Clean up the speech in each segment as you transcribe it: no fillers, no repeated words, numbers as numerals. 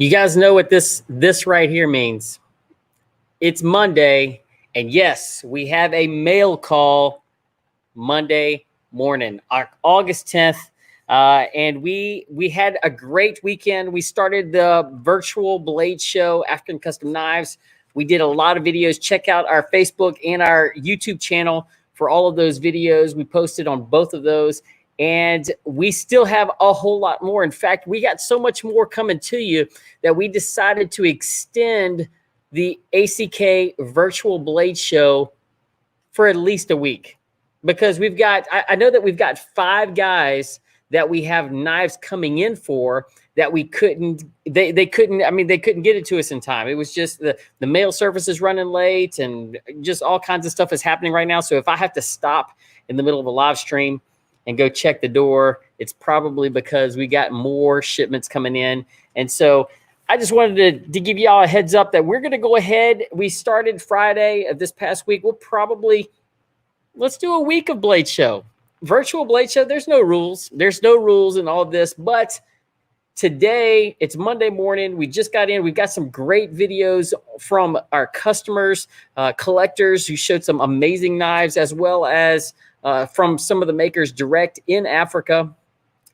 You guys know what this right here means. It's Monday, and yes, we have a mail call Monday morning, August 10th. And we had a great weekend. We started the virtual blade show, African Custom Knives. We did a lot of videos. Check out our Facebook and our YouTube channel for all of those videos. We posted on both of those. And we still have a whole lot more. In fact, we got so much more coming to you that we decided to extend the ACK Virtual Blade Show for at least a week. Because we've got, I know that we've got 5 guys that we have knives coming in for that we couldn't, they couldn't, I mean, they couldn't get it to us in time. It was just the mail service is running late and just all kinds of stuff is happening right now. So if I have to stop in the middle of a live stream and go check the door, it's probably because we got more shipments coming in. And so I just wanted to give you all a heads up that we're going to go ahead. We started Friday of this past week. We'll probably, let's do a week of Blade Show. Virtual Blade Show, there's no rules. There's no rules in all of this. But today, it's Monday morning. We just got in. We've got some great videos from our customers, collectors who showed some amazing knives, as well as from some of the makers direct in Africa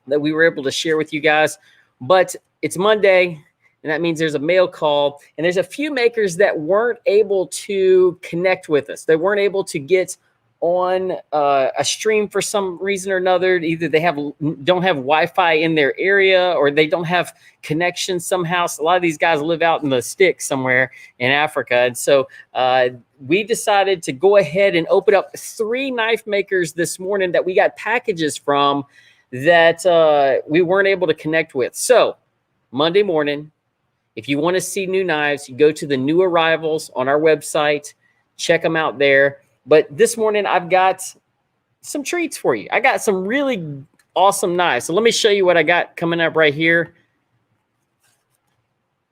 that we were able to share with you guys. But it's Monday, and that means there's a mail call. And there's a few makers that weren't able to connect with us. They weren't able to get on a stream for some reason or another. Either they don't have Wi-Fi in their area, or they don't have connection somehow. So a lot of these guys live out in the sticks somewhere in Africa. And so we decided to go ahead and open up 3 knife makers this morning that we got packages from that we weren't able to connect with. So Monday morning, if you want to see new knives, you go to the new arrivals on our website, check them out there. But this morning, I've got some treats for you. I got some really awesome knives. So let me show you what I got coming up right here.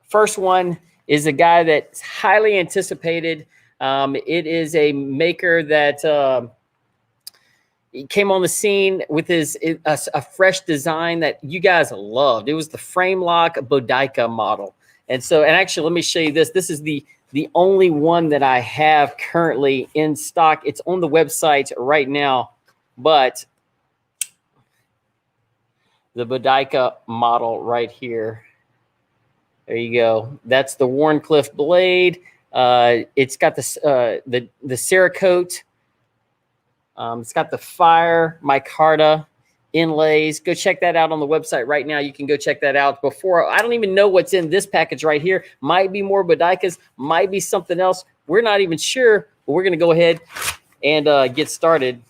First one is a guy that's highly anticipated. It is a maker that came on the scene with a fresh design that you guys loved. It was the Frame Lock Bodica model. And actually, let me show you this. This is the only one that I have currently in stock. It's on the website right now, but the Bodica model right here. There you go. That's the Wharncliffe blade. It's got the Cerakote. It's got the Fire micarta inlays. Go check that out on the website right now. You can go check that out. Before, I don't even know what's in this package right here. Might be more Bodicas, might be something else. We're not even sure, but we're going to go ahead and get started.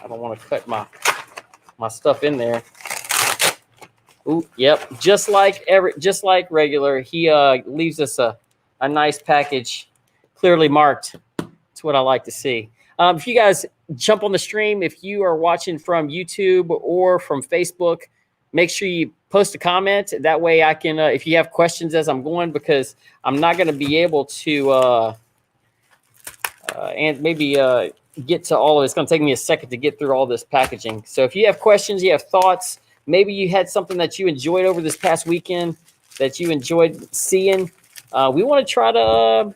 I don't want to cut my stuff in there. Ooh, yep. Just like regular, he leaves us a nice package, clearly marked. That's what I like to see. If you guys jump on the stream, if you are watching from YouTube or from Facebook, make sure you post a comment. That way I can, if you have questions as I'm going, because I'm not going to be able to and maybe get to all of it. It's going to take me a second to get through all this packaging. So if you have questions, you have thoughts, maybe you had something that you enjoyed over this past weekend that you enjoyed seeing, we want to try to,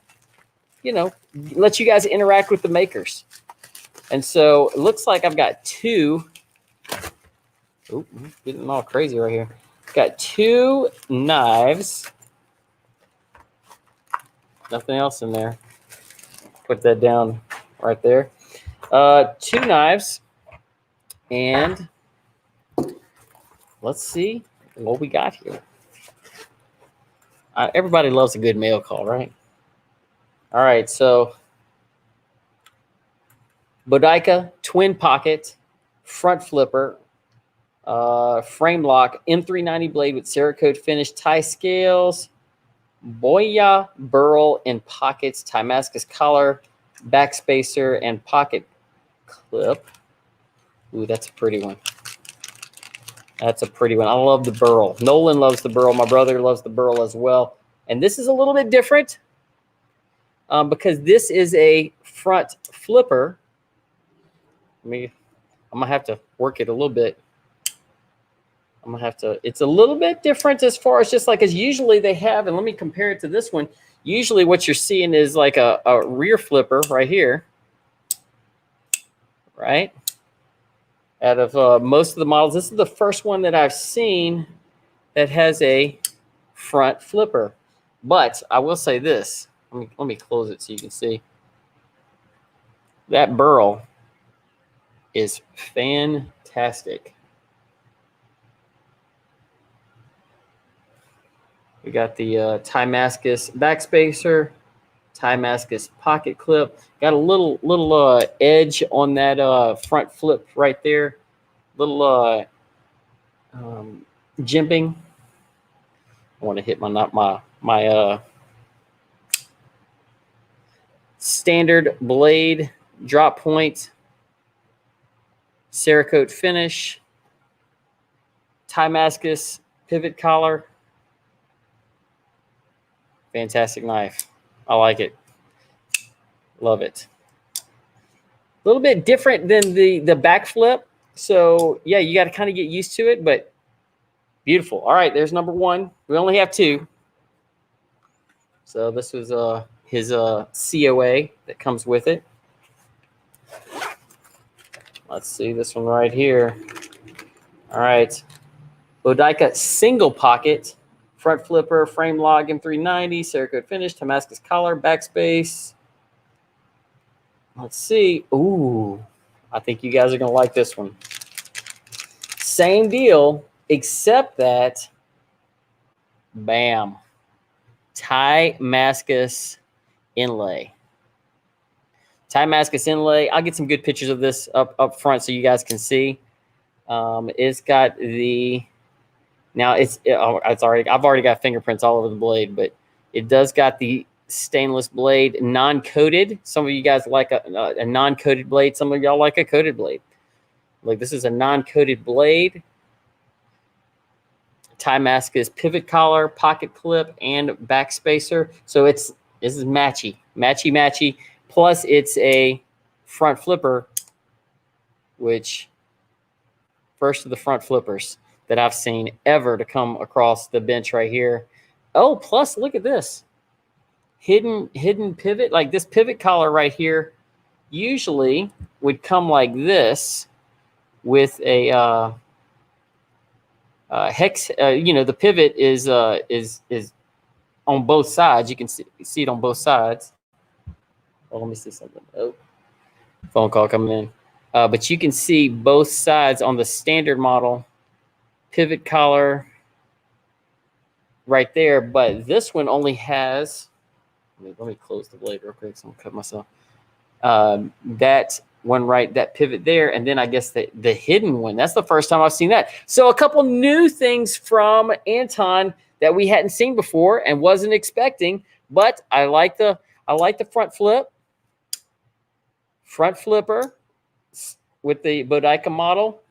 let you guys interact with the makers. And so it looks like I've got 2. Oh, getting all crazy right here. Got 2 knives. Nothing else in there. Put that down right there. 2 knives. And let's see what we got here. Everybody loves a good mail call, right? All right, so Bodica twin pocket, front flipper, frame lock, M390 blade with Cerakote finish, tie scales, Boya burl in pockets, Damascus collar, back spacer, and pocket clip. Ooh, that's a pretty one. That's a pretty one. I love the burl. Nolan loves the burl. My brother loves the burl as well. And this is a little bit different because this is a front flipper. I'm going to have to work it a little bit. I'm gonna have to, it's a little bit different as far as just like, as usually they have, and let me compare it to this one. Usually what you're seeing is like a rear flipper right here, right? Out of most of the models, this is the first one that I've seen that has a front flipper. But I will say this, let me close it so you can see. That burl is fantastic. We got the Timascus backspacer, Timascus pocket clip. Got a little edge on that front flip right there. Little jimping. I want to hit my standard blade drop point, Cerakote finish, Timascus pivot collar. Fantastic knife. I like it. Love it. A little bit different than the backflip. So yeah, you got to kind of get used to it, but beautiful. All right, there's number one. We only have two. So this was his COA that comes with it. Let's see this one right here. All right. Bodica single pocket, front flipper, frame log M390, Cerakote finish, Timascus collar, backspace. Let's see. Ooh, I think you guys are going to like this one. Same deal, except that, bam, Timascus inlay. Timascus inlay. I'll get some good pictures of this up front so you guys can see. It's got the, now it's already, I've already got fingerprints all over the blade, but it does got the stainless blade, non-coated. Some of you guys like a non-coated blade. Some of y'all like a coated blade. Like this is a non-coated blade. Timascus pivot collar, pocket clip, and backspacer. So this is matchy. Plus it's a front flipper, which first of the front flippers that I've seen ever to come across the bench right here. Oh, plus look at this. Hidden pivot. Like this pivot collar right here usually would come like this with a hex. You know, the pivot is on both sides. You can see it on both sides. Oh, let me see something. Oh, phone call coming in. But you can see both sides on the standard model pivot collar right there. But this one only has, let me close the blade real quick so I'm cut myself. That one right, that pivot there. And then I guess the hidden one, that's the first time I've seen that. So a couple new things from Anton that we hadn't seen before and wasn't expecting, but I like the front flip. Front flipper with the Bodica model,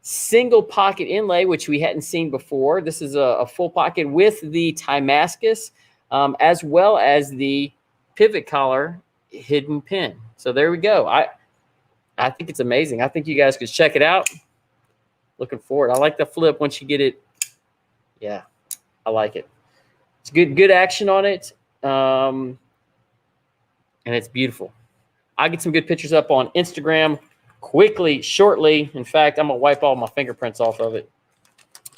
single pocket inlay, which we hadn't seen before. This is a full pocket with the Timascus, as well as the pivot collar hidden pin. So there we go. I think it's amazing. I think you guys could check it out. Looking forward. I like the flip once you get it. Yeah, I like it. It's good action on it, and it's beautiful. I'll get some good pictures up on Instagram quickly, shortly. In fact, I'm going to wipe all my fingerprints off of it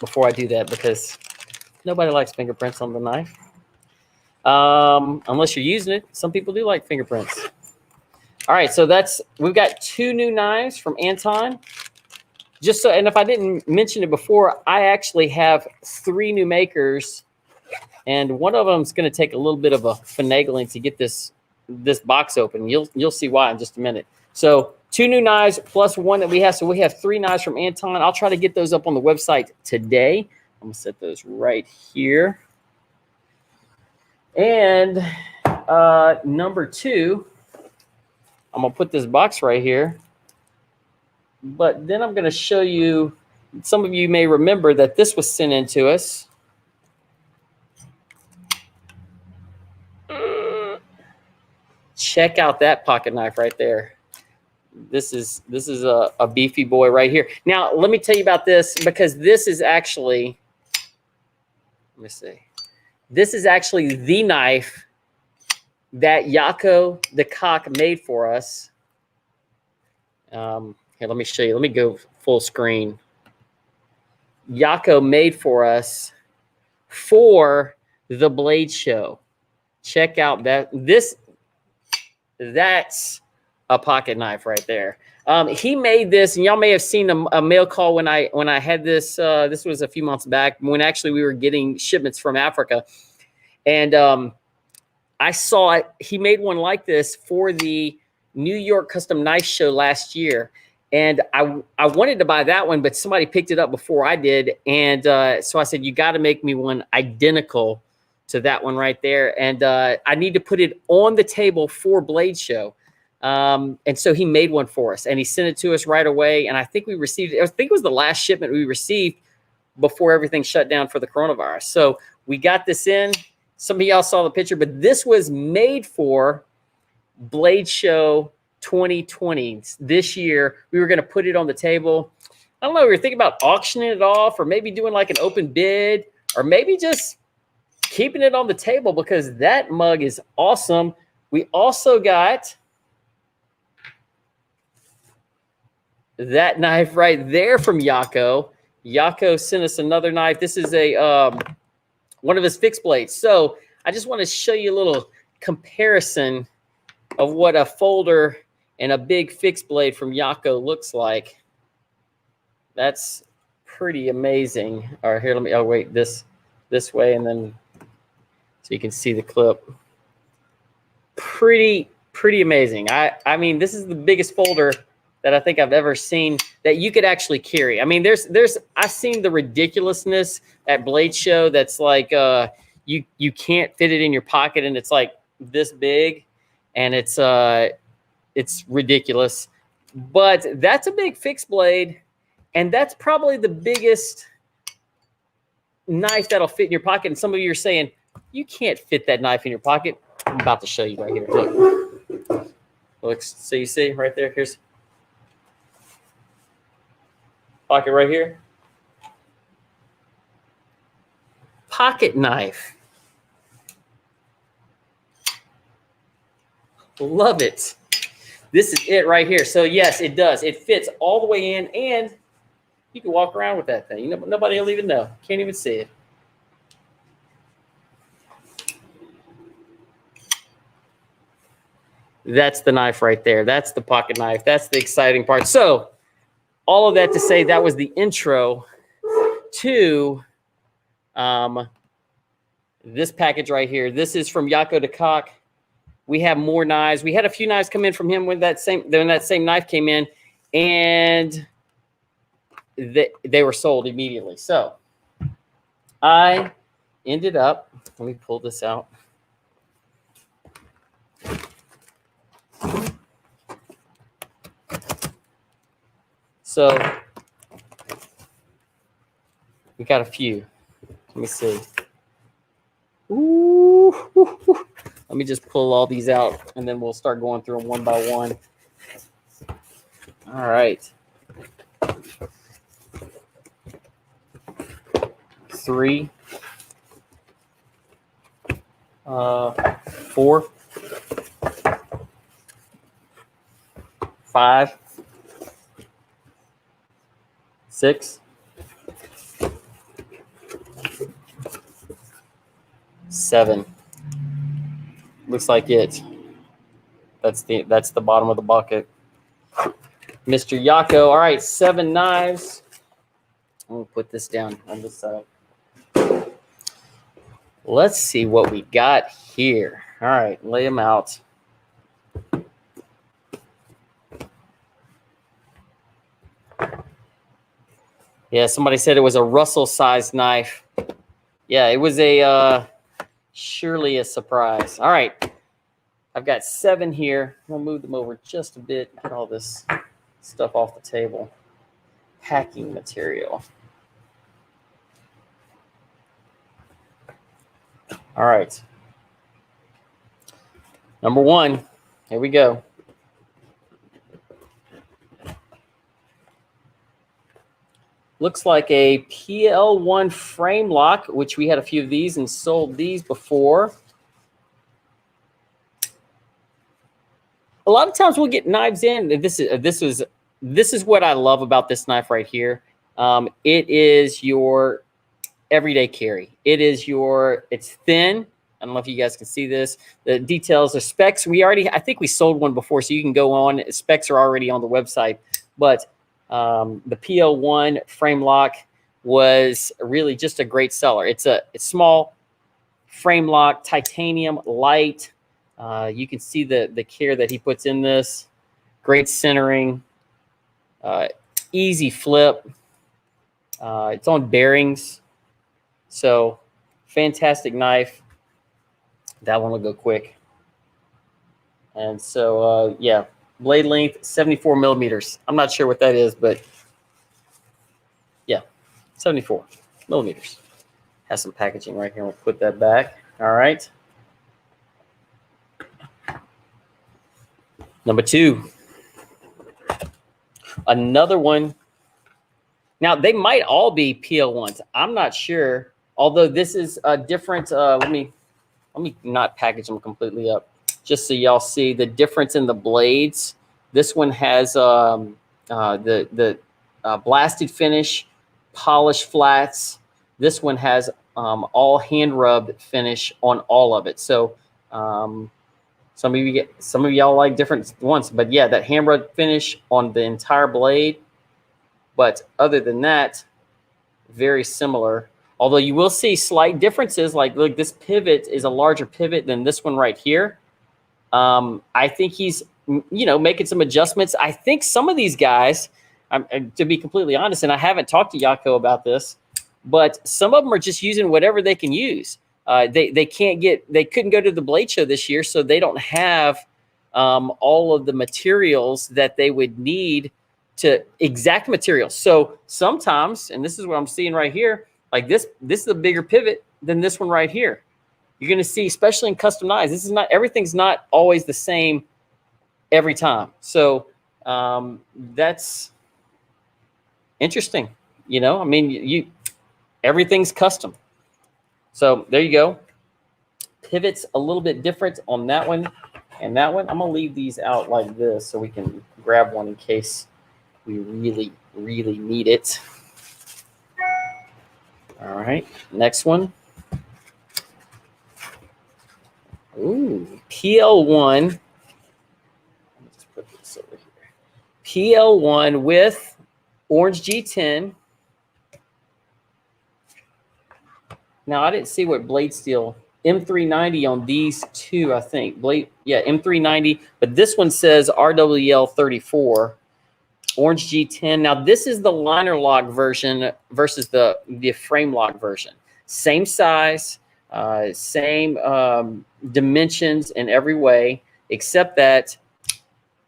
before I do that because nobody likes fingerprints on the knife. Unless you're using it. Some people do like fingerprints. All right, so we've got two new knives from Anton. Just so, and if I didn't mention it before, I actually have 3 new makers, and one of them is going to take a little bit of a finagling to get this box open. You'll see why in just a minute. So 2 new knives plus one that we have. So we have 3 knives from Anton. I'll try to get those up on the website today. I'm going to set those right here. And number 2, I'm going to put this box right here. But then I'm going to show you, some of you may remember that this was sent in to us. Check out that pocket knife right there. This is a beefy boy right here. Now, let me tell you about this, because this is actually, let me see. This is actually the knife that Jaco de Kock made for us. Here, let me show you. Let me go full screen. Jaco made for us for the Blade Show. Check out that. That's a pocket knife right there. He made this, and y'all may have seen a mail call when I had this. This was a few months back when actually we were getting shipments from Africa, and I saw it. He made one like this for the New York Custom Knife Show last year, and I wanted to buy that one, but somebody picked it up before I did, and so I said, you got to make me one identical to that one right there, and I need to put it on the table for Blade Show. And so he made one for us, and he sent it to us right away, and I think we received it. I think it was the last shipment we received before everything shut down for the coronavirus. So we got this in. Some of y'all saw the picture, but this was made for Blade Show 2020. This year, we were going to put it on the table. I don't know, we were thinking about auctioning it off, or maybe doing like an open bid, or maybe just keeping it on the table, because that mug is awesome. We also got that knife right there from Jaco. Jaco sent us another knife. This is a one of his fixed blades. So I just want to show you a little comparison of what a folder and a big fixed blade from Jaco looks like. That's pretty amazing. All right, here, let me, oh wait, this way, and then so you can see the clip. Pretty amazing. I mean, this is the biggest folder that I think I've ever seen that you could actually carry. I mean, I've seen the ridiculousness at Blade Show that's like you can't fit it in your pocket, and it's like this big, and it's ridiculous. But that's a big fixed blade, and that's probably the biggest knife that'll fit in your pocket. And some of you are saying, you can't fit that knife in your pocket. I'm about to show you right here. Look, so you see right there, here's pocket right here. Pocket knife. Love it. This is it right here. So yes, it does. It fits all the way in, and you can walk around with that thing. You know, nobody will even know. Can't even see it. That's the knife right there. That's the pocket knife. That's the exciting part. So all of that to say, that was the intro to this package right here. This is from Jaco de Kock. We have more knives. We had a few knives come in from him when that same knife came in, and they were sold immediately. So I ended up, let me pull this out. So we got a few. Let me see. Ooh. Let me just pull all these out, and then we'll start going through them one by one. All right. 3, 4, 5, 6, 7. Looks like it. That's the bottom of the bucket. Mr. Jaco. All right, 7 knives. I'm gonna put this down on this side. Let's see what we got here. All right, lay them out. Yeah, somebody said it was a Russell-sized knife. Yeah, it was surely a surprise. All right, I've got 7 here. We'll move them over just a bit. Get all this stuff off the table. Packing material. All right. Number 1. Here we go. Looks like a PL1 frame lock, which we had a few of these and sold these before. A lot of times we'll get knives in. This is what I love about this knife right here. It is your everyday carry. It's thin. I don't know if you guys can see this. The details, the specs. I think we sold one before, so you can go on. Specs are already on the website. But the PL1 frame lock was really just a great seller. It's small frame lock, titanium, light. You can see the care that he puts in this. Great centering, easy flip. It's on bearings. So fantastic knife. That one will go quick. And so, yeah, blade length, 74 millimeters. I'm not sure what that is, but yeah, 74 millimeters. Has some packaging right here. We'll put that back. All right. Number 2. Another one. Now, they might all be PL1s. I'm not sure. Although this is a different, let me not package them completely up, just so y'all see the difference in the blades. This one has the blasted finish, polished flats. This one has all hand rubbed finish on all of it. So some of y'all like different ones, but yeah, that hand rubbed finish on the entire blade. But other than that, very similar. Although you will see slight differences. Like, look, this pivot is a larger pivot than this one right here. I think he's, making some adjustments. I think some of these guys, to be completely honest, and I haven't talked to Yako about this, but some of them are just using whatever they can use. They couldn't go to the Blade Show this year, so they don't have all of the materials that they would need to exact materials. So sometimes, and this is what I'm seeing right here, like this is a bigger pivot than this one right here. You're going to see, especially in custom knives, everything's not always the same every time. So that's interesting. Everything's custom. So there you go. Pivots a little bit different on that one and that one. I'm going to leave these out like this so we can grab one in case we really, really need it. All right, next one. Ooh, PL1. Let me just put this over here. PL1 with Orange G10. Now, I didn't see what blade steel. M390 on these two, I think. M390, but this one says RWL 34. Orange G10. Now, this is the liner lock version versus the frame lock version. Same size, same dimensions in every way, except that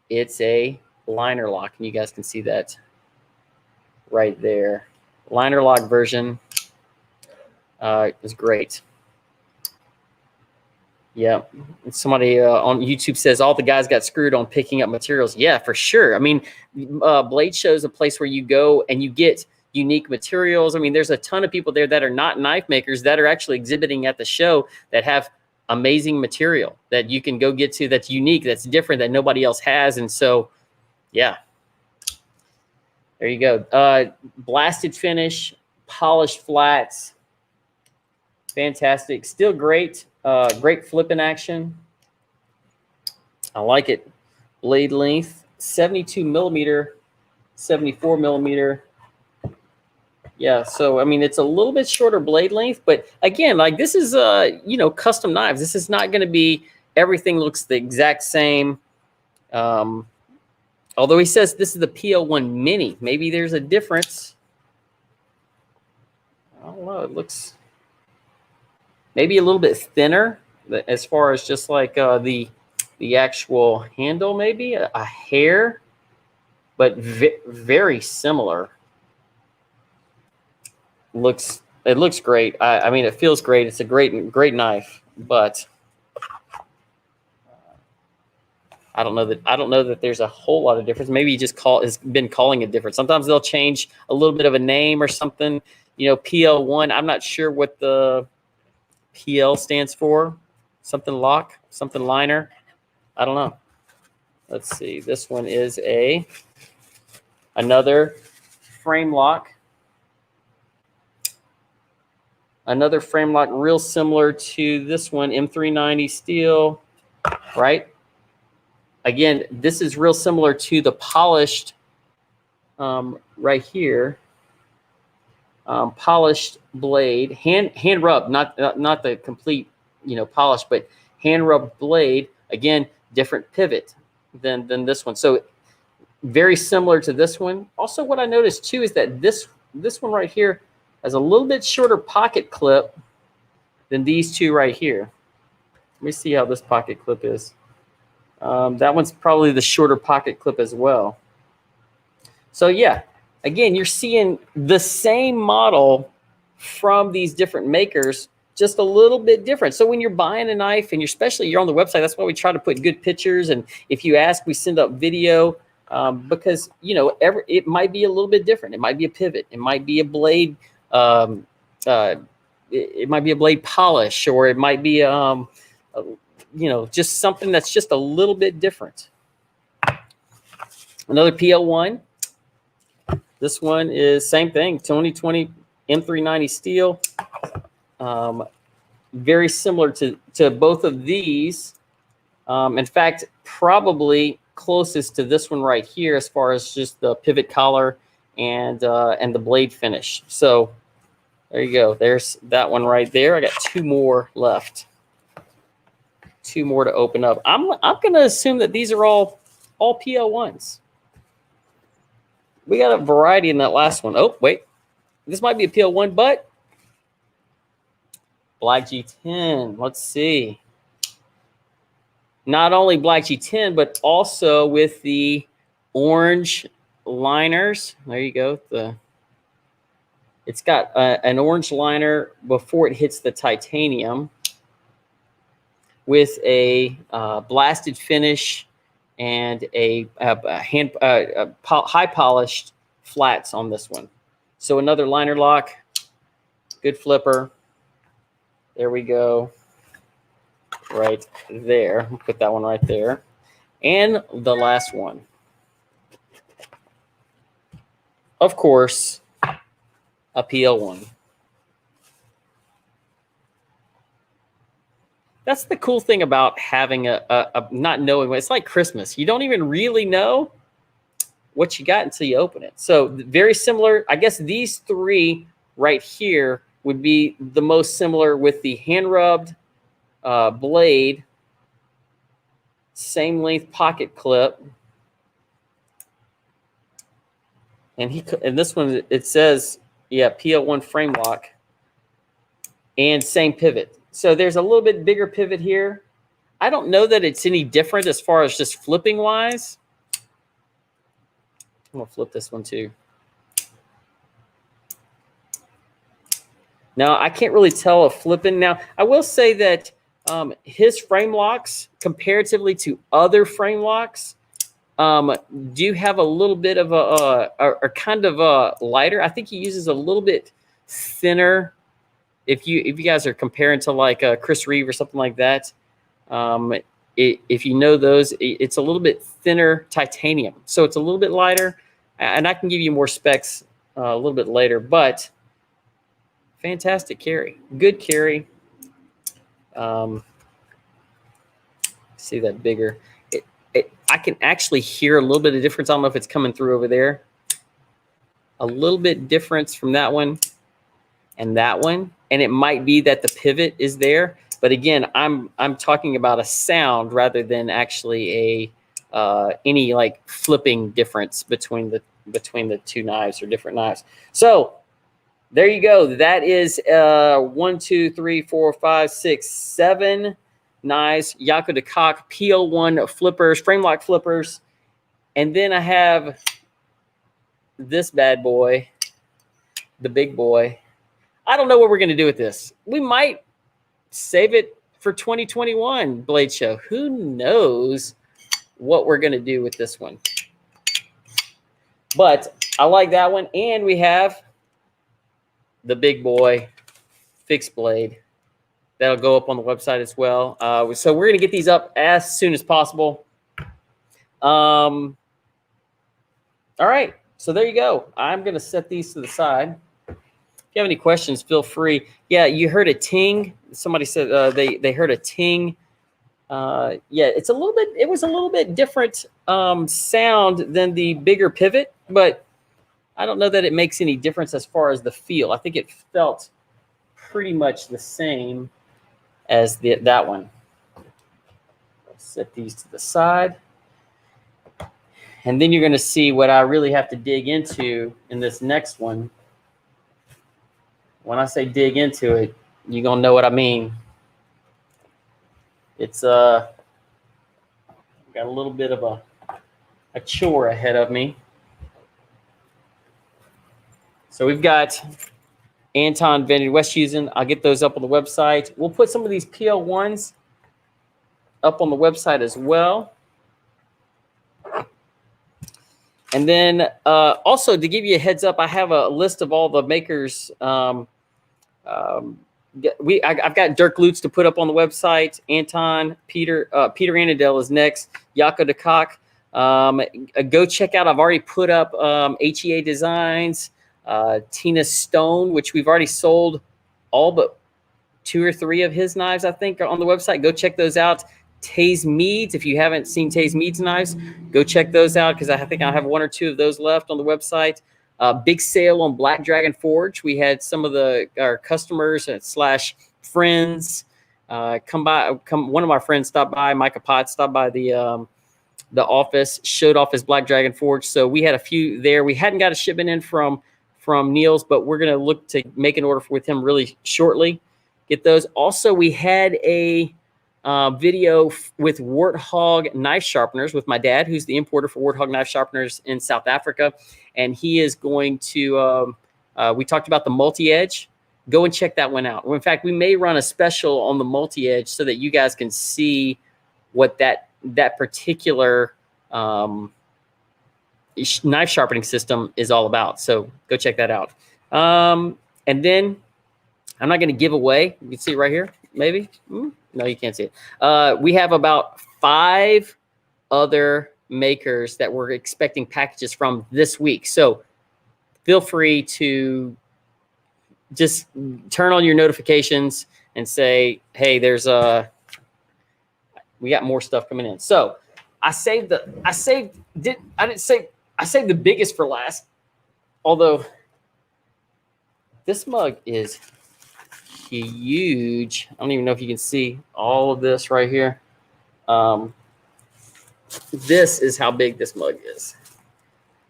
it's a liner lock. And you guys can see that right there. Liner lock version is great. Yeah, somebody on YouTube says all the guys got screwed on picking up materials. Yeah, for sure. I mean, Blade Show is a place where you go and you get unique materials. I mean, there's a ton of people there that are not knife makers that are actually exhibiting at the show that have amazing material that you can go get to that's unique, that's different, that nobody else has. And so, yeah, there you go. Blasted finish, polished flats. Fantastic. Still great. Great flipping action. I like it. Blade length, 72 millimeter, 74 millimeter. Yeah, so, I mean, it's a little bit shorter blade length, but again, like this is, custom knives. This is not going to be, everything looks the exact same. Although he says this is the PL1 Mini. Maybe there's a difference. I don't know. It looks maybe a little bit thinner as far as just like the actual handle, maybe a hair, but very similar. It looks great. I mean, it feels great. It's a great knife, but I don't know that there's a whole lot of difference. Maybe he just has been calling it different. Sometimes they'll change a little bit of a name or something. You know, PL1. I'm not sure what the PL stands for. Something lock, something liner. I don't know. Let's see. This one is another frame lock. Another frame lock, real similar to this one, M390 steel, right? Again, this is real similar to the polished right here. Polished blade, hand rubbed, not the complete, you know, polish, but hand rubbed blade. Again, different pivot than this one. So very similar to this one. Also, what I noticed too is that this one right here has a little bit shorter pocket clip than these two right here. Let me see how this pocket clip is. That one's probably the shorter pocket clip as well. So yeah, again, you're seeing the same model from these different makers, just a little bit different. So when you're buying a knife, and especially you're on the website, that's why we try to put good pictures. And if you ask, we send up video because, you know, it might be a little bit different. It might be a pivot. It might be a blade. It might be a blade polish, or it might be, you know, just something that's just a little bit different. Another PL1. This one is same thing, 2020 M390 steel. Very similar to both of these. In fact, probably closest to this one right here as far as just the pivot collar and the blade finish. So there you go. There's that one right there. I got two more left. Two more to open up. I'm going to assume that these are all PL1s. We got a variety in that last one. Oh, wait. This might be a PL1, but Black G10. Let's see. Not only Black G10, but also with the orange liners. There you go. It's got an orange liner before it hits the titanium with a blasted finish and a high polished flats on this one. So another liner lock, good flipper. There we go. Right there. Put that one right there. And the last one. Of course, a PL1. That's the cool thing about having a not knowing. It's like Christmas. You don't even really know what you got until you open it. So very similar. I guess these three right here would be the most similar with the hand rubbed blade, same length pocket clip, and this one it says, yeah, PL1 frame lock, and same pivot. So there's a little bit bigger pivot here. I don't know that it's any different as far as just flipping wise. I'm gonna flip this one too. Now I can't really tell a flipping. Now I will say that his frame locks, comparatively to other frame locks, do have a little bit of a kind of a lighter. I think he uses a little bit thinner. If you guys are comparing to like Chris Reeve or something like that, if you know those, it's a little bit thinner titanium, so it's a little bit lighter. And I can give you more specs a little bit later, but fantastic carry, good carry. See that bigger. I can actually hear a little bit of difference. I don't know if it's coming through over there. A little bit difference from that one and that one, and it might be that the pivot is there. But again, I'm talking about a sound rather than actually any like flipping difference between the two knives or different knives. So there you go. That is 1, 2, 3, 4, 5, 6, 7 knives, Jaco de Kock PL1 flippers, frame lock flippers. And then I have this bad boy, the big boy. I don't know what we're going to do with this. We might save it for 2021 Blade Show. Who knows what we're going to do with this one. But I like that one. And we have the big boy fixed blade. That'll go up on the website as well. So we're going to get these up as soon as possible. All right. So there you go. I'm going to set these to the side. If you have any questions, feel free. Yeah, you heard a ting. Somebody said they heard a ting. Yeah, it was a little bit different sound than the bigger pivot, but I don't know that it makes any difference as far as the feel. I think it felt pretty much the same as that one. Set these to the side. And then you're going to see what I really have to dig into in this next one. When I say dig into it, you're going to know what I mean. It's got a little bit of a chore ahead of me. So we've got Anton Van Westhuizen. I'll get those up on the website. We'll put some of these PL1s up on the website as well. And then also to give you a heads up, I have a list of all the makers. I've got Dirk Lutz to put up on the website. Anton, Peter Annandale is next. Jaco de Kock. Go check out. I've already put up HEA Designs. Tina Stone, which we've already sold all but 2 or 3 of his knives, I think, are on the website. Go check those out. Taze Meads, if you haven't seen Taze Meads knives, go check those out because I think I have 1 or 2 of those left on the website. Big sale on Black Dragon Forge. We had some of our customers / friends come by. One of my friends stopped by. Micah Potts stopped by the office, showed off his Black Dragon Forge. So we had a few there. We hadn't got a shipment in from Niels, but we're going to look to make an order with him really shortly. Get those. Also, we had a video with Warthog knife sharpeners with my dad, who's the importer for Warthog knife sharpeners in South Africa. And he is going to, we talked about the multi-edge. Go and check that one out. In fact, we may run a special on the multi-edge so that you guys can see what that particular knife sharpening system is all about. So go check that out. And then I'm not going to give away. You can see it right here, maybe. No, you can't see it. We have about 5 other makers that we're expecting packages from this week. So feel free to just turn on your notifications and say, hey, we got more stuff coming in. So I saved the biggest for last, although this mug is huge. I don't even know if you can see all of this right here. This is how big this mug is.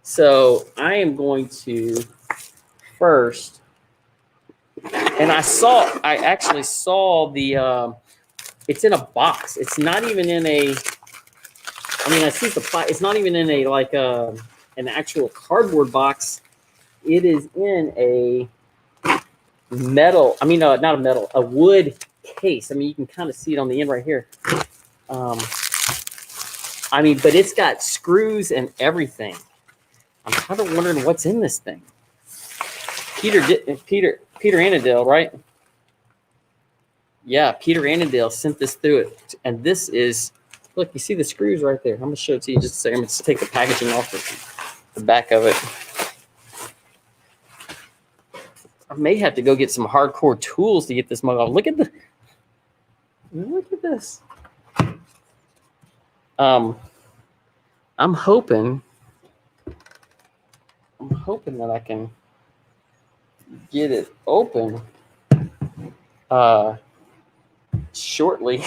So I am going to first, and I actually saw the, it's in a box. It's not even in a, I mean, I see it's not even in a, like an actual cardboard box. It is in a metal, I mean, not a metal, a wood case. I mean, you can kind of see it on the end right here. I mean, but it's got screws and everything. I'm kind of wondering what's in this thing. Peter Annandale, right? Yeah, Peter Annandale sent this through it. And this is, look, you see the screws right there. I'm going to show it to you just a second. I'm going to take the packaging off the back of it. I may have to go get some hardcore tools to get this mug off. Look at this. I'm hoping that I can get it open shortly.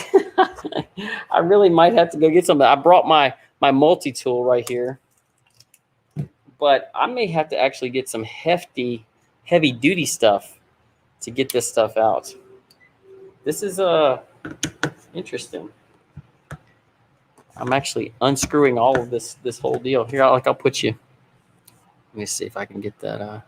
I really might have to go get something. I brought my multi-tool right here, but I may have to actually get some heavy duty stuff to get this stuff out. This is interesting. I'm actually unscrewing all of this whole deal here. I'll put you. Let me see if I can get that.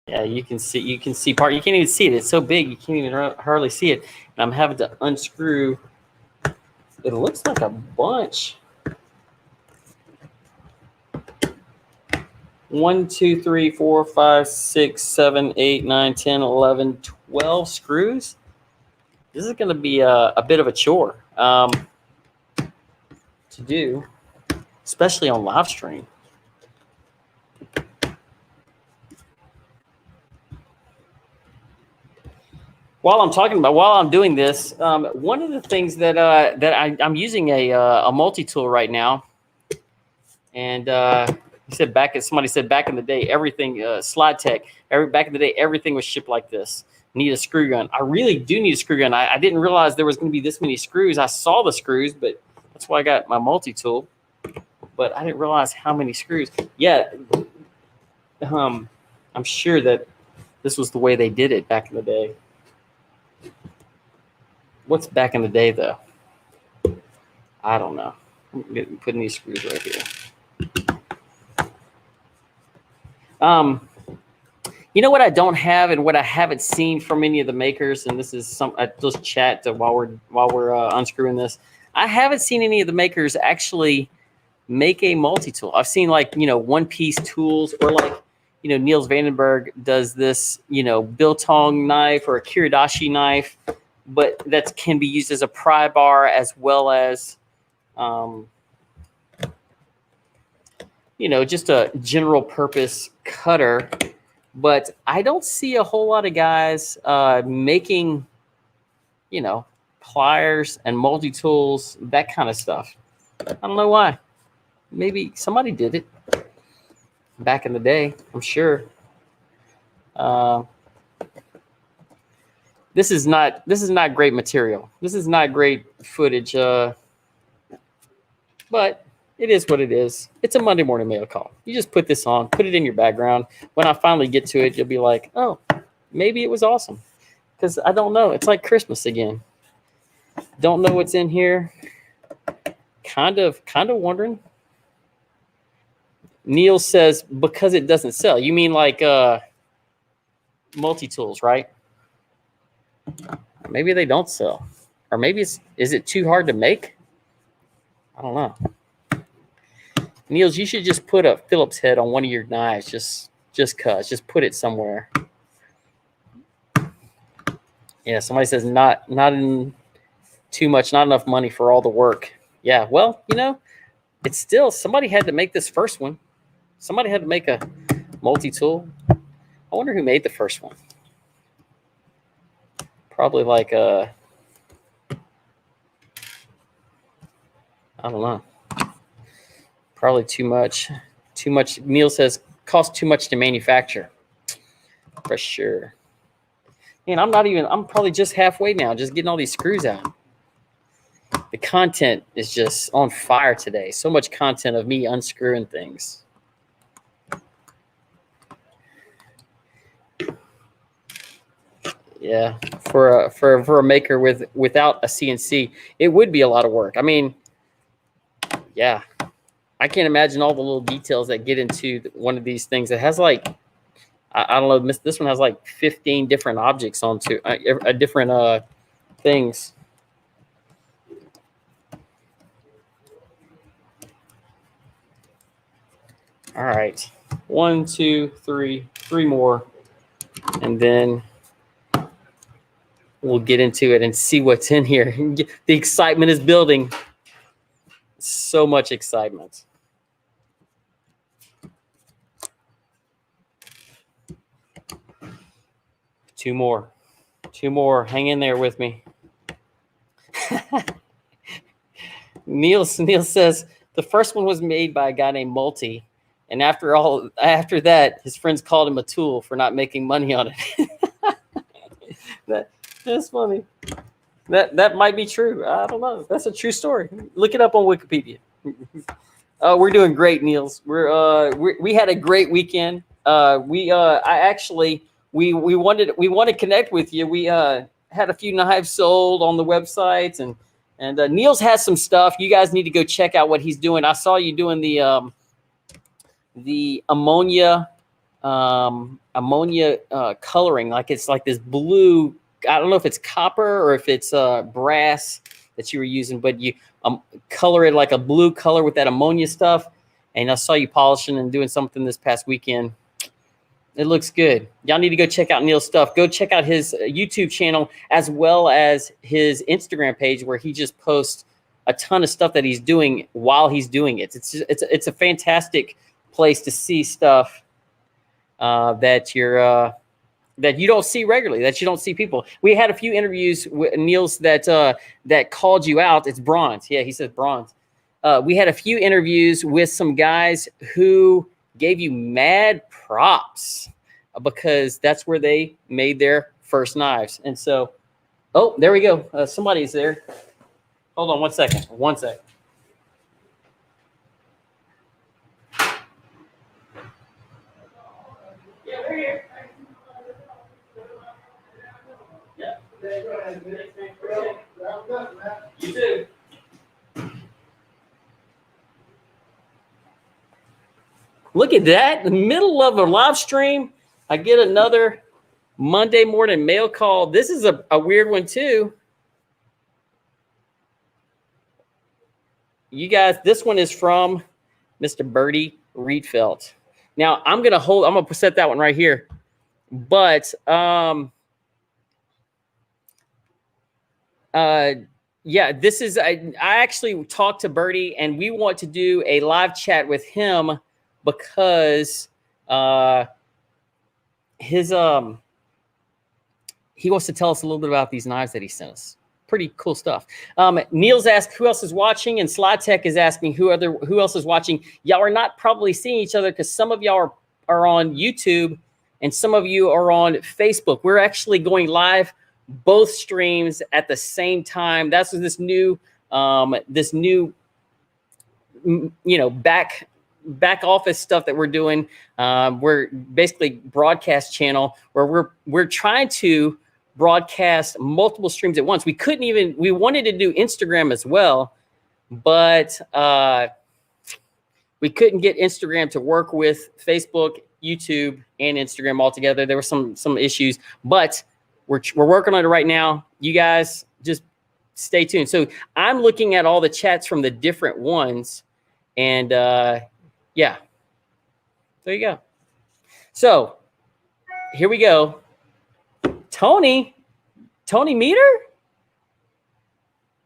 Yeah, you can see part. You can't even see it. It's so big you can't even hardly see it. And I'm having to unscrew. It looks like a bunch. 1, 2, 3, 4, 5, 6, 7, 8, 9, 10, 11, 12 screws. This is going to be a bit of a chore to do, especially on live stream. While I'm doing this, one of the things that I'm using a multi-tool right now, and somebody said back in the day everything Slide Tech back in the day everything was shipped like this. Need a screw gun. I really do need a screw gun. I didn't realize there was going to be this many screws. I saw the screws, but that's why I got my multi-tool. But I didn't realize how many screws. Yeah, I'm sure that this was the way they did it back in the day. What's back in the day, though? I don't know. I'm putting these screws right here. You know what I don't have, and what I haven't seen from any of the makers, and this is some. I just chat while we're unscrewing this. I haven't seen any of the makers actually make a multi-tool. I've seen one-piece tools, or Niels Vandenberg does this biltong knife or a kiridashi knife, but that can be used as a pry bar as well as just a general purpose cutter. But I don't see a whole lot of guys making pliers and multi-tools, that kind of stuff. I don't know why. Maybe somebody did it back in the day, I'm sure. This is not great material. This is not great footage, but it is what it is. It's a Monday morning mail call. You just put this on, put it in your background. When I finally get to it, you'll be like, oh, maybe it was awesome. Because I don't know. It's like Christmas again. Don't know what's in here. Kind of wondering. Neil says, because it doesn't sell. You mean like multi-tools, right? Maybe they don't sell. Or maybe is it too hard to make? I don't know. Niels, you should just put a Phillips head on one of your knives, just Just put it somewhere. Yeah, somebody says not in too much, not enough money for all the work. Yeah, well, it's still, somebody had to make this first one. Somebody had to make a multi-tool. I wonder who made the first one. Probably like I don't know. Probably too much. Too much. Neil says cost too much to manufacture. For sure. Man, I'm probably just halfway now, just getting all these screws out. The content is just on fire today. So much content of me unscrewing things. Yeah, for a maker without a CNC, it would be a lot of work. I mean, yeah, I can't imagine all the little details that get into one of these things. It has like, I don't know, this one has like 15 different objects onto different things. All right, 1, 2, 3, 3 more, and then we'll get into it and see what's in here. The excitement is building. So much excitement. Two more. Hang in there with me. Neil says the first one was made by a guy named Multi, and after that, his friends called him a tool for not making money on it. That's funny. That might be true. I don't know. That's a true story. Look it up on Wikipedia. We're doing great, Niels. We had a great weekend. We want to connect with you. We had a few knives sold on the websites, and Niels has some stuff. You guys need to go check out what he's doing. I saw you doing the ammonia ammonia coloring. Like it's like this blue. I don't know if it's copper or if it's brass that you were using, but you color it like a blue color with that ammonia stuff. And I saw you polishing and doing something this past weekend. It looks good. Y'all need to go check out Neil's stuff. Go check out his YouTube channel as well as his Instagram page where he just posts a ton of stuff that he's doing while he's doing it. It's a fantastic place to see stuff that you don't see regularly, that you don't see people. We had a few interviews with Neil's that called you out. It's bronze. Yeah, he says bronze. We had a few interviews with some guys who gave you mad props because that's where they made their first knives. And so, oh, there we go. Somebody's there. Hold on 1 second. 1 second. Yeah, we're here. You too. Look at that. In the middle of a live stream, I get another Monday morning mail call. This is a weird one too. You guys, this one is from Mr. Bertie Rietveld. Now I'm gonna set that one right here. But yeah, this is I actually talked to Bertie and we want to do a live chat with him because he wants to tell us a little bit about these knives that he sent us. Pretty cool stuff. Neil's asked who else is watching, and Slide Tech is asking who else is watching. Y'all are not probably seeing each other because some of y'all are on YouTube and some of you are on Facebook. We're actually going live both streams at the same time. That's this new back office stuff that we're doing. We're basically broadcast channel where we're trying to broadcast multiple streams at once. We wanted to do Instagram as well, but we couldn't get Instagram to work with Facebook, YouTube, and Instagram all together. There were some issues, but we're working on it right now. You guys just stay tuned. So I'm looking at all the chats from the different ones, and yeah, there you go. So here we go. Tony Meter?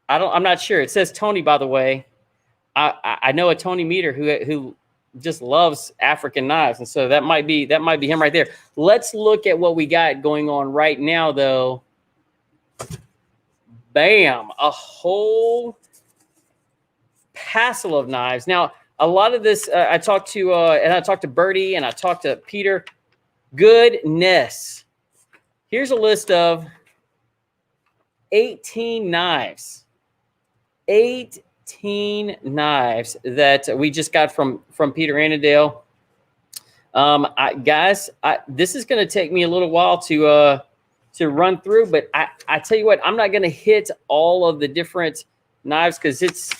I'm not sure. It says Tony, by the way. I know a Tony Meter who just loves African knives, and so that might be him right there. Let's look at what we got going on right now, though. Bam! A whole passel of knives. Now, a lot of this I talked to Bertie and I talked to Peter. Goodness. Here's a list of 18 knives. 18 knives that we just got from Peter Annandale. Guys, this is going to take me a little while to run through, but I tell you what, I'm not going to hit all of the different knives because it's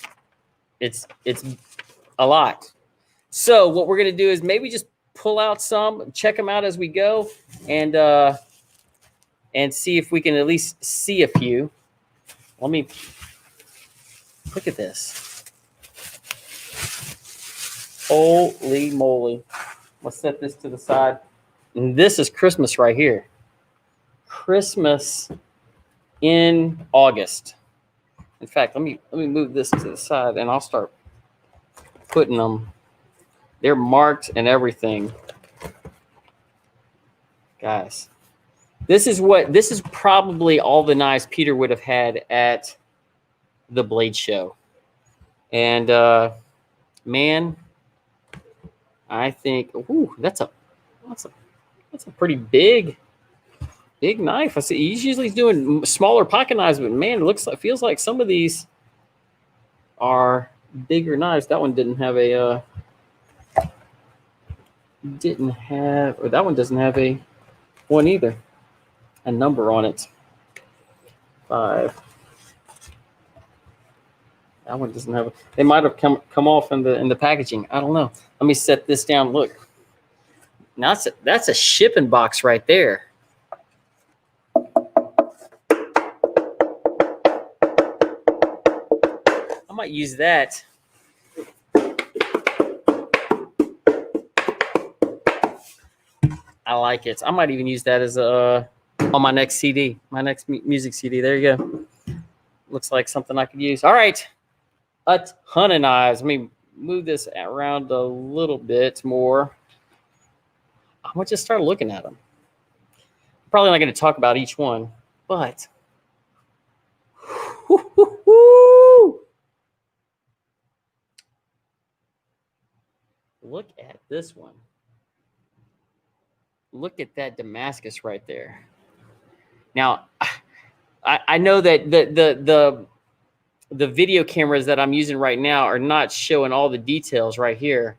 a lot. So what we're going to do is maybe just pull out some, check them out as we go, and see if we can at least see a few. Let me look at this. Holy moly. Let's set this to the side. And this is Christmas right here. Christmas in August. In fact, let me move this to the side and I'll start putting them. They're marked and everything. Guys. This is probably all the knives Peter would have had at the Blade Show. And man, I think that's a pretty big knife. I see he's usually doing smaller pocket knives, but man, it feels like some of these are bigger knives. That one didn't have that one doesn't have a one either. A number on it. 5. That one doesn't have they might have come off in the packaging. I don't know. Let me set this down. Look. Now that's a shipping box right there. I might use that. I like it. I might even use that as a on my next CD, my next music CD. There you go. Looks like something I could use. All right, a ton of knives. Let me move this around a little bit more. I'm gonna just start looking at them. Probably not going to talk about each one, but look at this one. Look at that Damascus right there. Now, I know that the video cameras that I'm using right now are not showing all the details right here,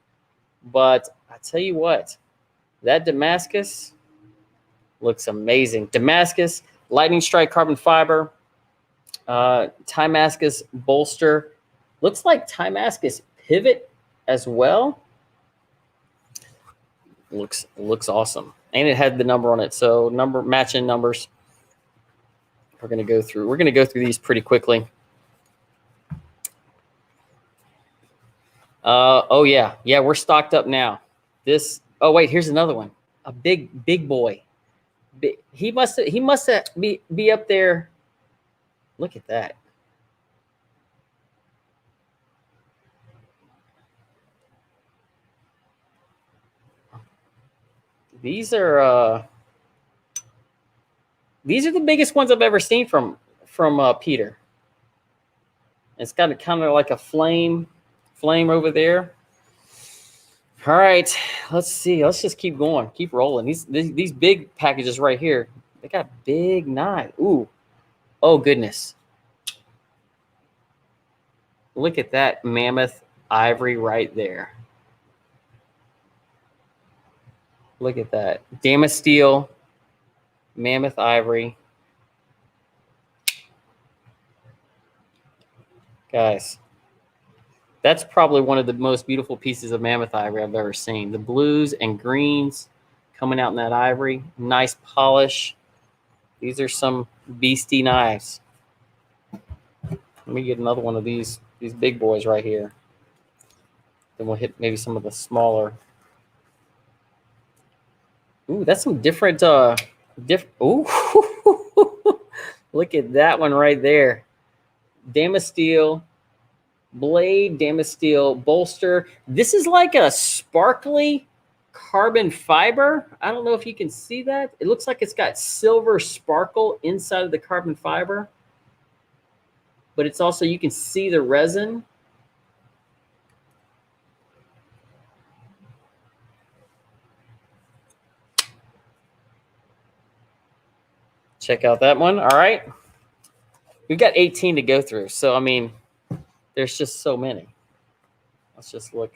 but I tell you what, that Damascus looks amazing. Damascus, lightning strike carbon fiber, Timascus bolster. Looks like Timascus pivot as well. Looks awesome. And it had the number on it. So matching numbers. We're gonna go through these pretty quickly. Oh yeah. Yeah, we're stocked up now. Oh wait, here's another one. A big boy. He must be up there. Look at that. These are the biggest ones I've ever seen from Peter. It's got kind of like a flame over there. All right, let's see. Let's just keep going, keep rolling. These big packages right here, they got big knives. Ooh, oh goodness. Look at that mammoth ivory right there. Look at that. Damasteel, mammoth ivory. Guys, that's probably one of the most beautiful pieces of mammoth ivory I've ever seen. The blues and greens coming out in that ivory. Nice polish. These are some beastie knives. Let me get another one of these big boys right here. Then we'll hit maybe some of the smaller. Ooh, that's some different ooh. Look at that one right there. Damasteel blade, Damasteel bolster. This is like a sparkly carbon fiber. I don't know if you can see that. It looks like it's got silver sparkle inside of the carbon fiber, but it's also, you can see the resin. Check out that one. All right. We've got 18 to go through. So, I mean, there's just so many. Let's just look.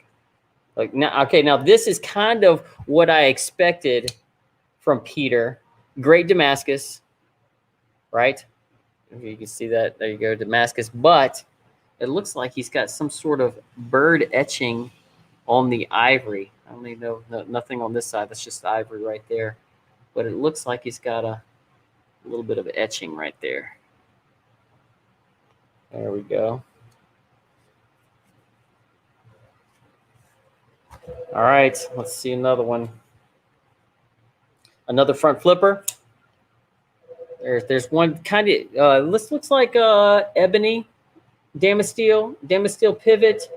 Like now, okay, now this is kind of what I expected from Peter. Great Damascus, right? You can see that. There you go, Damascus. But it looks like he's got some sort of bird etching on the ivory. I don't even know, nothing on this side. That's just ivory right there. But it looks like he's got a little bit of etching right there. There we go. All right, let's see another one. Another front flipper. There's one kind of, this looks like ebony, Damasteel pivot.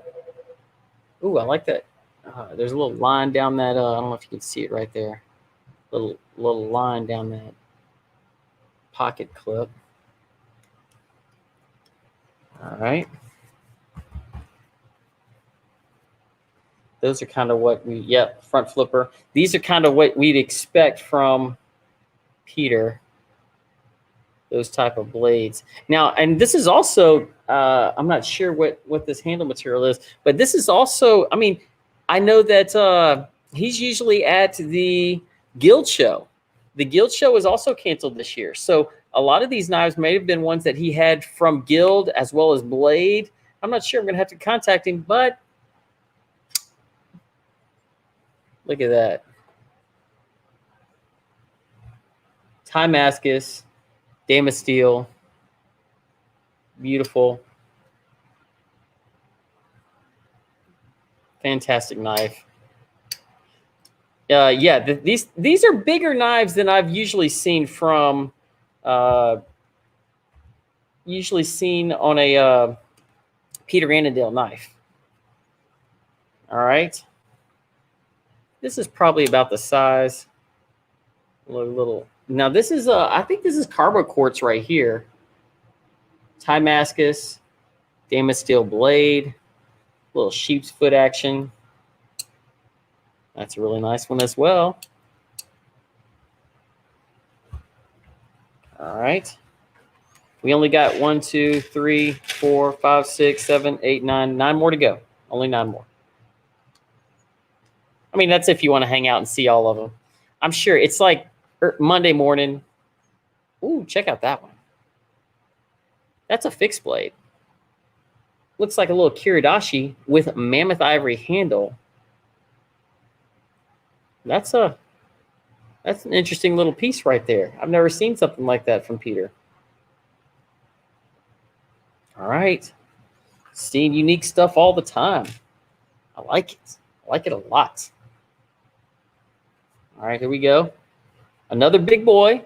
Ooh, I like that. There's a little line down that, I don't know if you can see it right there. Little line down that pocket clip. All right. Those are kind of what front flipper. These are kind of what we'd expect from Peter, those type of blades. Now, and this is also, I'm not sure what this handle material is, but this is also, I mean, I know that he's usually at the Guild Show. The Guild Show is also canceled this year. So a lot of these knives may have been ones that he had from Guild as well as Blade. I'm not sure. I'm going to have to contact him, but look at that. Damascus, Damasteel. Beautiful. Fantastic knife. Yeah, these are bigger knives than I've usually seen from, usually seen on a Peter Annandale knife. All right. This is probably about the size. Little. Now this is I think this is Carbo Quartz right here. Damascus, Damasteel blade, little sheep's foot action. That's a really nice one as well. All right. We only got 1, 2, 3, 4, 5, 6, 7, 8, 9 more to go. Only 9 more. I mean, that's if you want to hang out and see all of them. I'm sure it's like Monday morning. Ooh, check out that one. That's a fixed blade. Looks like a little Kiridashi with mammoth ivory handle. That's an interesting little piece right there. I've never seen something like that from Peter. All right. Seeing unique stuff all the time. I like it. I like it a lot. All right, here we go. Another big boy.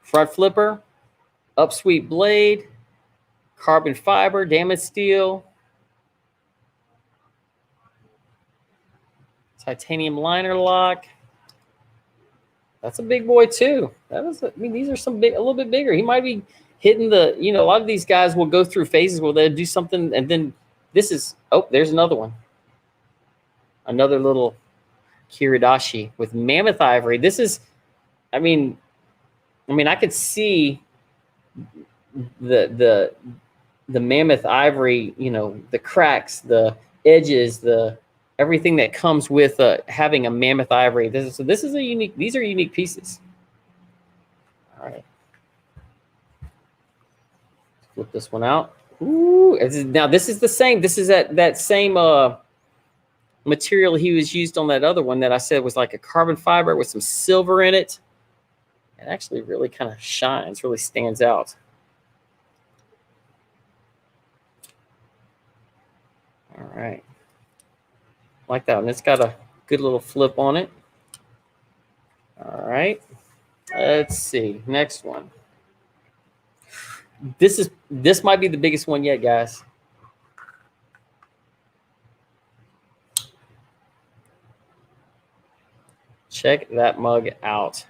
Front flipper. Upsweep blade. Carbon fiber. Damasteel. Titanium liner lock. That's a big boy too. That is, I mean, these are some big, a little bit bigger. He might be hitting the, you know, a lot of these guys will go through phases where they'll do something, and then this is, oh, there's another one. Another little Kiridashi with mammoth ivory. This is, I mean, I could see the mammoth ivory, you know, the cracks, the edges, the everything that comes with having a mammoth ivory. This is a unique. These are unique pieces. All right, flip this one out. Ooh, now this is the same. This is that same material he was used on that other one that I said was like a carbon fiber with some silver in it. It actually really kind of shines, really stands out. All right. Like that one. It's got a good little flip on it. All right. Let's see. Next one. This might be the biggest one yet, guys. Check that mug out.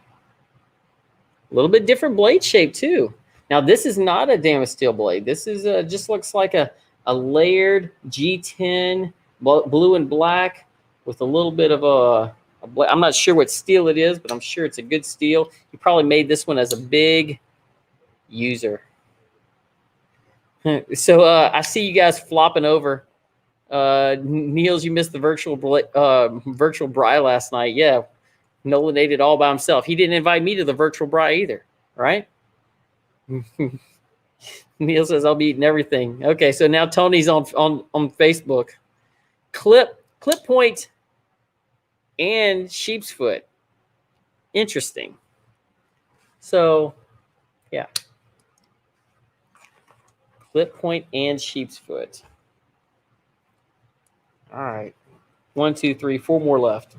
A little bit different blade shape too. Now this is not a Damasteel blade. This is just looks like a layered G10 blue and black with a little bit of a I'm not sure what steel it is, but I'm sure it's a good steel. He probably made this one as a big user. So I see you guys flopping over. Niels, you missed the virtual bri last night. Yeah, Nolan ate it all by himself. He didn't invite me to the virtual bri either, right? Neil says I'll be eating everything. Okay, so now Tony's on Facebook. Clip point and sheep's foot. Interesting. So, yeah. Clip point and sheep's foot. All right. 1, 2, 3, 4 more left.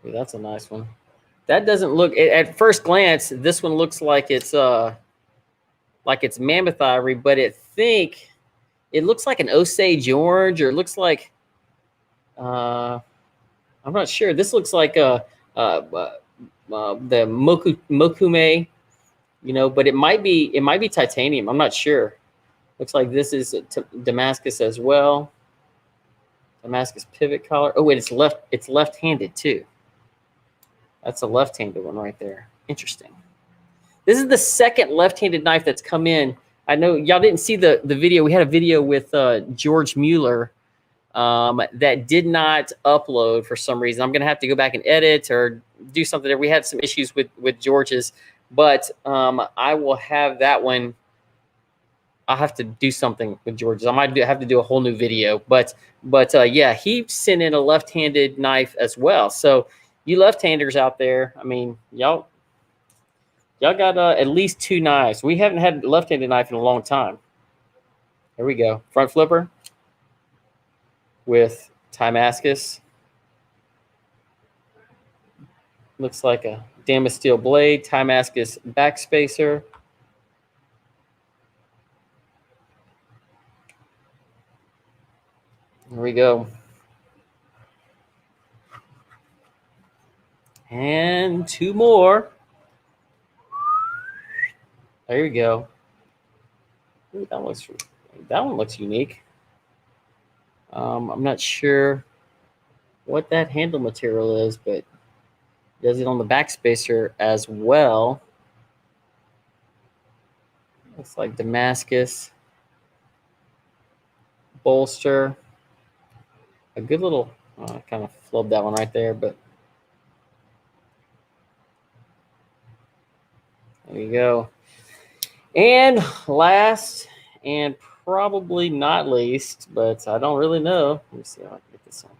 Ooh, that's a nice one. That doesn't look at first glance. This one looks like it's mammoth ivory, but it looks like an Osage orange, or it looks like I'm not sure. This looks like the Mokume, you know, but it might be titanium. I'm not sure. Looks like this is Damascus as well. Damascus pivot collar. Oh wait, it's left-handed too. That's a left-handed one right there. Interesting. This is the second left-handed knife that's come in. I know y'all didn't see the video. We had a video with George Mueller that did not upload for some reason. I'm going to have to go back and edit or do something there. We had some issues with George's, but I will have that one. I'll have to do something with George's. I might have to do a whole new video. But yeah, he sent in a left-handed knife as well. So, you left-handers out there, I mean, y'all got at least 2 knives. We haven't had a left-handed knife in a long time. There we go. Front flipper with Damascus. Looks like a Damasteel blade, Damascus backspacer. There we go. And 2 more. There you go. Ooh, that one looks unique. I'm not sure what that handle material is, but does it on the backspacer as well. Looks like Damascus bolster. A good little, I kind of flubbed that one right there, but there you go. And last and probably not least, but I don't really know. Let me see how I can get this on.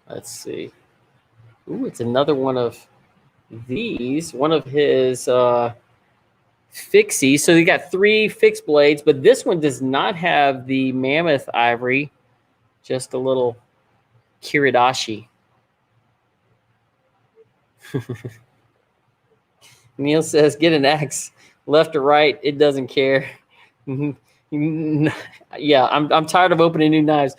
Let's see. Ooh, it's another one of these. One of his fixies. So you got 3 fixed blades, but this one does not have the mammoth ivory. Just a little Kiridashi. Neil says, get an axe, left or right, it doesn't care. Yeah, I'm tired of opening new knives.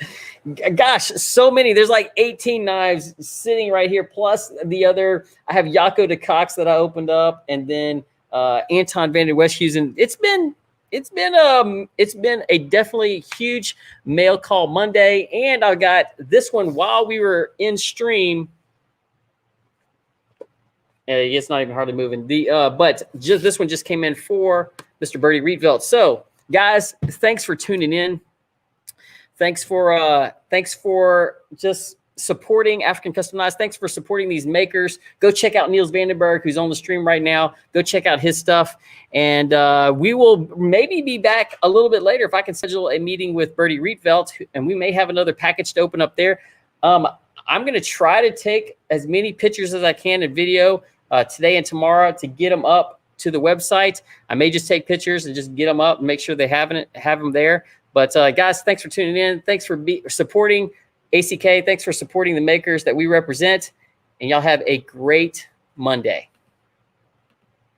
Gosh, so many. There's like 18 knives sitting right here, plus the other. I have Jaco de Cox that I opened up, and then Anton van der Westhuizen. It's been a definitely huge mail call Monday, and I got this one while we were in stream. It's not even hardly moving. But just this one just came in for Mr. Bertie Rietveld. So, guys, thanks for tuning in. Thanks for just supporting African Custom Knives. Thanks for supporting these makers. Go check out Niels Vandenberg, who's on the stream right now. Go check out his stuff. And we will maybe be back a little bit later if I can schedule a meeting with Bertie Rietveld, and we may have another package to open up there. I'm going to try to take as many pictures as I can in video today and tomorrow to get them up to the website. I may just take pictures and just get them up and make sure they have them there. But guys, thanks for tuning in. Thanks for supporting ACK. Thanks for supporting the makers that we represent. And y'all have a great Monday.